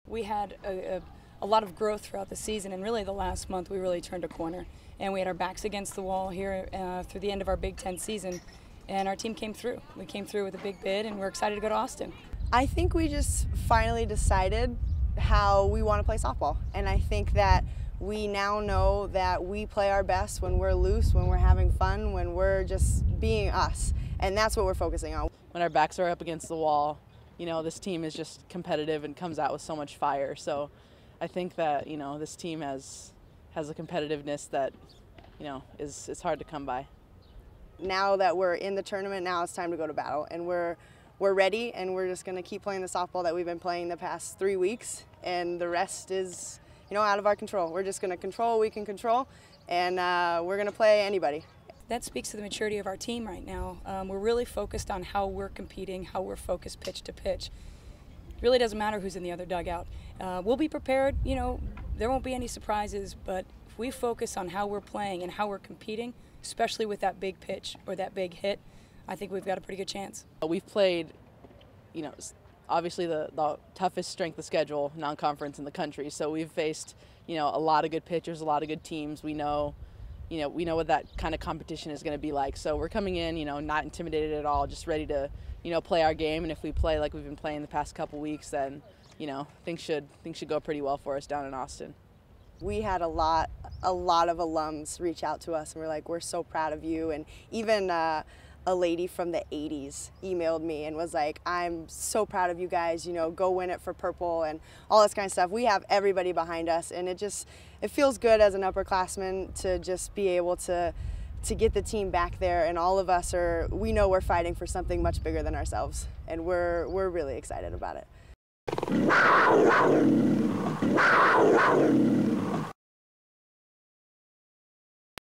We had a lot of growth throughout the season, and really the last month we really turned a corner. And we had our backs against the wall here through the end of our Big Ten season, and our team came through. We came through with a big bid, and we're excited to go to Austin. I think we just finally decided how we want to play softball, and I think that we now know that we play our best when we're loose, when we're having fun, when we're just being us, and that's what we're focusing on. When our backs are up against the wall, you know, this team is just competitive and comes out with so much fire. So I think that, you know, this team has a competitiveness that, you know, is hard to come by. Now that we're in the tournament, now it's time to go to battle, and we're ready, and we're just going to keep playing the softball that we've been playing the past 3 weeks, and the rest is, you know, out of our control. We're just going to control what we can control, and we're going to play anybody. That speaks to the maturity of our team right now. We're really focused on how we're competing, how we're focused pitch to pitch. It really doesn't matter who's in the other dugout. We'll be prepared, you know, there won't be any surprises, but if we focus on how we're playing and how we're competing, especially with that big pitch or that big hit, I think we've got a pretty good chance. We've played, you know, obviously the toughest strength of schedule non-conference in the country, so we've faced, you know, a lot of good pitchers, a lot of good teams. We know what that kind of competition is going to be like. So we're coming in, you know, not intimidated at all, just ready to, you know, play our game. And if we play like we've been playing the past couple weeks, then, you know, things should go pretty well for us down in Austin. We had a lot of alums reach out to us, and we're like, we're so proud of you. And even a lady from the 80s emailed me and was like, I'm so proud of you guys, you know, go win it for Purple and all this kind of stuff. We have everybody behind us, and it feels good as an upperclassman to just be able to get the team back there, and all of us we know we're fighting for something much bigger than ourselves, and we're really excited about it.